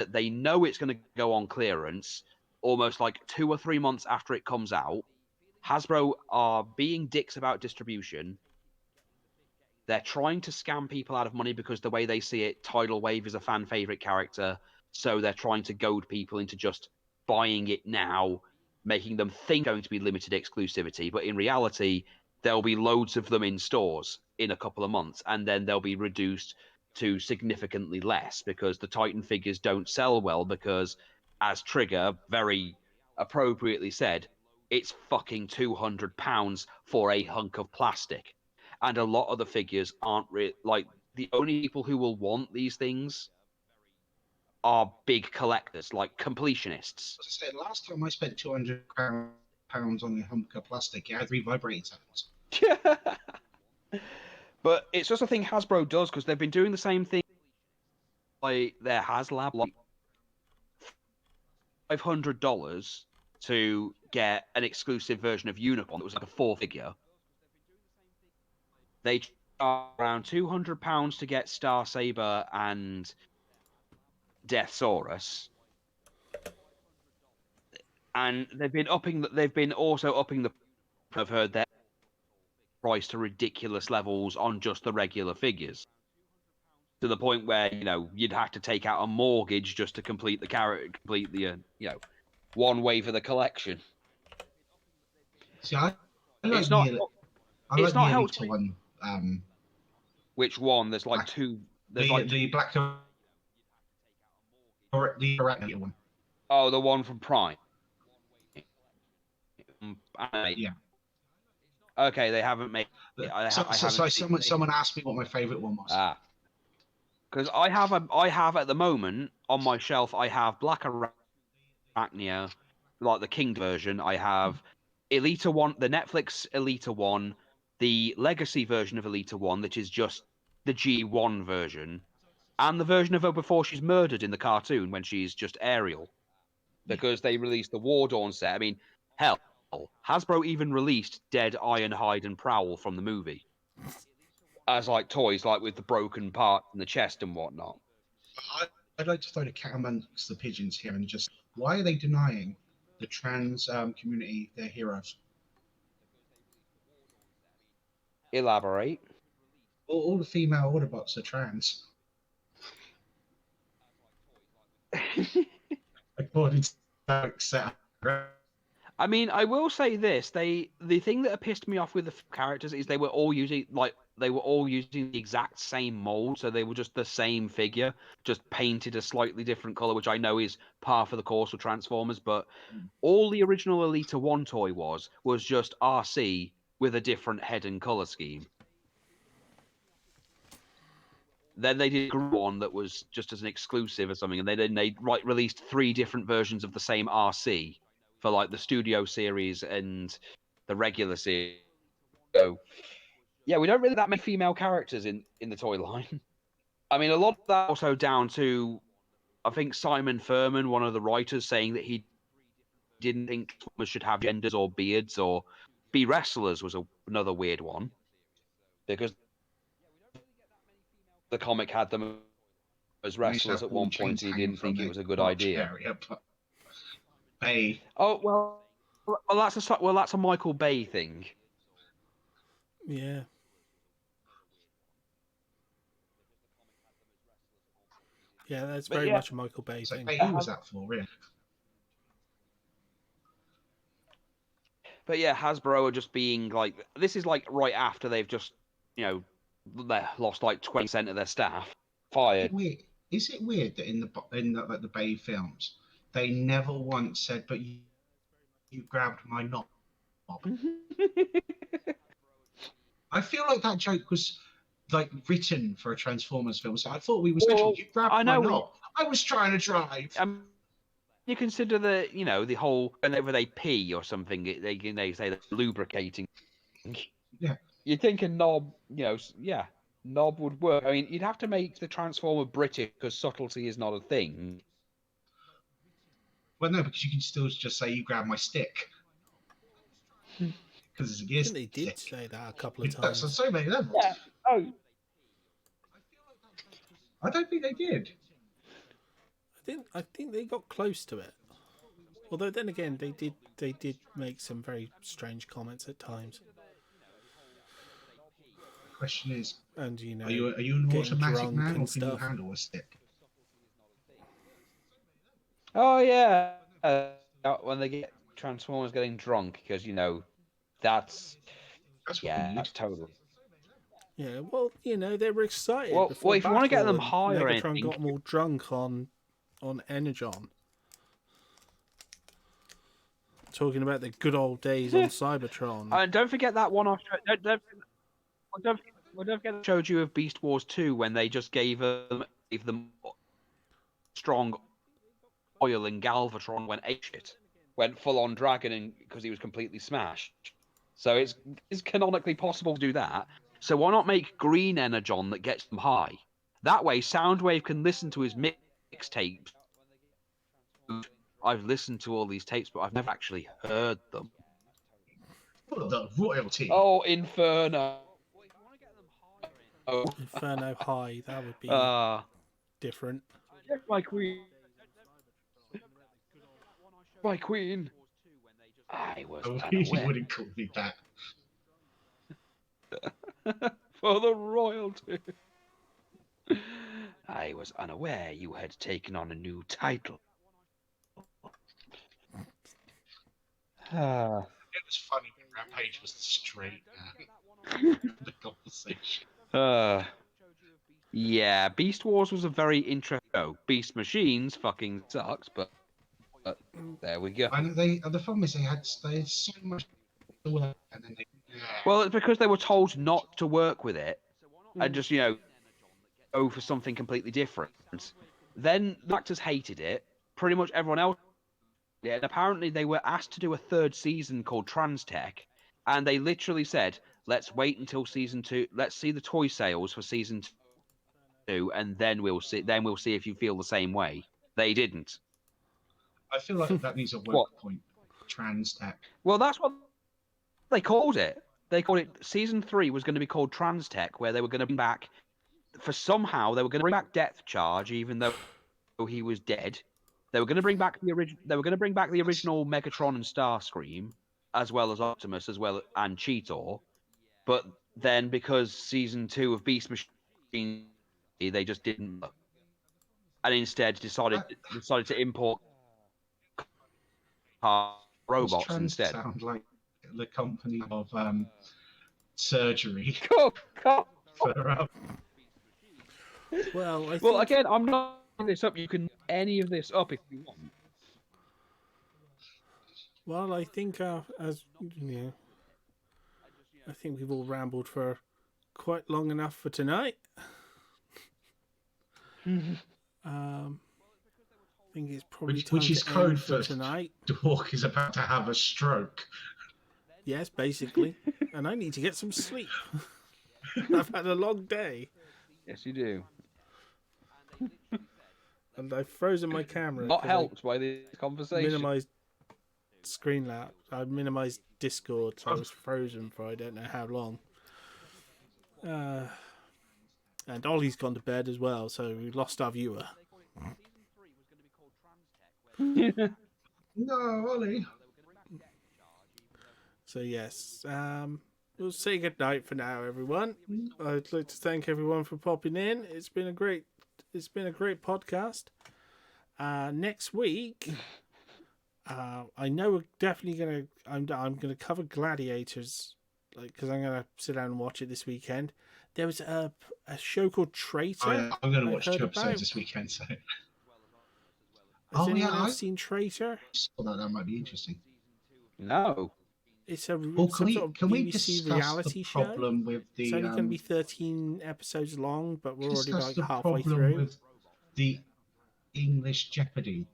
that they know it's going to go on clearance almost like 2 or 3 months after it comes out. Hasbro are being dicks about distribution. They're trying to scam people out of money because the way they see it, Tidal Wave is a fan favorite character. So they're trying to goad people into just buying it now, making them think it's going to be limited exclusivity. But in reality, there'll be loads of them in stores in a couple of months, and then they'll be reduced to significantly less because the Titan figures don't sell well because, as Trigger very appropriately said, it's fucking £200 for a hunk of plastic. And a lot of the figures aren't like the only people who will want these things are big collectors, like completionists. As I said, last time I spent £200 on a hunk of plastic, it had 3 vibrating sounds. But it's just a thing Hasbro does because they've been doing the same thing. Like their HasLab, like $500 to get an exclusive version of Unicorn that was like a 4-figure. They charge around £200 to get Star Saber and Deathsaurus, and they've been also upping the. I've heard their price to ridiculous levels on just the regular figures, to the point where you'd have to take out a mortgage just to complete the one wave of the collection. See, I like It's not. It's not helpful. One. Which one? There's like two. There's the black or the arachnoid one. Oh, the one from Prime. Yeah. Okay, they haven't made. Someone asked me what my favourite one was. Because I have at the moment on my shelf, I have Black Arachnia, like the King version. I have Elita 1, the Netflix Elita 1, the Legacy version of Elita 1, which is just the G1 version, and the version of her before she's murdered in the cartoon when she's just Ariel. Because they released the War Dawn set. I mean, hell, Hasbro even released Dead Ironhide and Prowl from the movie as like toys, like with the broken part in the chest and whatnot. I'd like to throw the cat amongst the pigeons here and just, why are they denying the trans community their heroes? Elaborate. All the female Autobots are trans. According to I mean, I will say this: the thing that pissed me off with the characters is they were all using the exact same mold, so they were just the same figure, just painted a slightly different color, which I know is par for the course with Transformers. But all the original Elita 1 toy was just RC with a different head and color scheme. Then they did one that was just as an exclusive or something, and they released 3 different versions of the same RC for like the studio series and the regular series. So yeah, we don't really have that many female characters in the toy line. I mean, a lot of that also down to, I think, Simon Furman, one of the writers, saying that he didn't think Transformers should have genders or beards or be wrestlers was another weird one, because the comic had them as wrestlers at one point, and he didn't think it was a good idea. Bay. Oh well, that's a Michael Bay thing. Yeah. Yeah, that's very much a Michael Bay thing. Who was that for, really? But yeah, Hasbro are just being like, this is like right after they've just, they lost like 20% of their staff, fired. Is it weird that in the Bay films, they never once said, "But you grabbed my knob"? I feel like that joke was like written for a Transformers film. So I thought we were special. You grabbed my knob. I was trying to drive. You consider the whole, whenever they pee or something, they say that lubricating. Yeah. You'd think a knob, knob would work. I mean, you'd have to make the Transformer British because subtlety is not a thing. Well, no, because you can still just say you grabbed my stick. Because it's a gear stick. They did say that a couple of times. That's so many levels. Yeah. Oh. I don't think they did. I think they got close to it. Although then again, they did make some very strange comments at times. Question is, and are you an automatic man, or can you handle a stick? Oh yeah, when they get Transformers getting drunk, because that's weird. That's totally. Yeah, well, they were excited. Well, before if you want to get them higher, Megatron got them all drunk on Energon. Talking about the good old days on Cybertron. And don't forget that one off. Don't forget I showed you of Beast Wars 2 when they just gave them strong oil, and Galvatron went apeshit, went full on dragon, and because he was completely smashed. So it's canonically possible to do that. So why not make green Energon that gets them high? That way, Soundwave can listen to his mixtapes. I've listened to all these tapes, but I've never actually heard them. The royalty. Oh, Inferno. Oh. Inferno High, that would be different. My queen. My queen. I was unaware. Wouldn't call me that. For the royalty. I was unaware you had taken on a new title. It was funny when Rampage was straight the conversation. Yeah, Beast Wars was a very interesting show. Beast Machines fucking sucks, but there we go. And the problem is they had so much to work, and then well, it's because they were told not to work with it, and just go for something completely different. Then the actors hated it. Pretty much everyone else did it, and apparently they were asked to do a third season called Transtech, and they literally said, "Let's wait until season 2. Let's see the toy sales for season 2, and then we'll see. Then we'll see if you feel the same way." They didn't. I feel like that needs a work point. Transtech. Well, that's what they called it. They called it season 3 was going to be called Transtech, where they were going to bring back, they were going to bring back Death Charge, even though he was dead. They were going to bring back the original Megatron and Starscream, as well as Optimus, and Cheetor. But then, because season 2 of Beast Machine, they just didn't, and instead decided to import robots instead. Sound like the company of surgery. Well, again, I'm not this up. You can any of this up if you want. Well, I think I think we've all rambled for quite long enough for tonight. I think it's probably time which is to code end for tonight. Dwark is about to have a stroke. Yes, basically, and I need to get some sleep. I've had a long day. Yes, you do. And I've frozen my camera. Not helped by this conversation. Minimized screen lap. I minimized Discord, so I was frozen for I don't know how long. And Ollie's gone to bed as well, so we lost our viewer. No, Ollie. So yes, we'll say good night for now, everyone. I'd like to thank everyone for popping in. It's been a great podcast. Next week, I know we're definitely I'm gonna cover Gladiators, because I'm gonna sit down and watch it this weekend. There was a show called Traitor. I'm gonna watch 2 episodes this weekend. So. Has anyone else seen Traitor? Well, that might be interesting. No. It's a can we BBC discuss reality the problem show. With the, it's only going to be 13 episodes long, but we're already like halfway problem through. With the English Jeopardy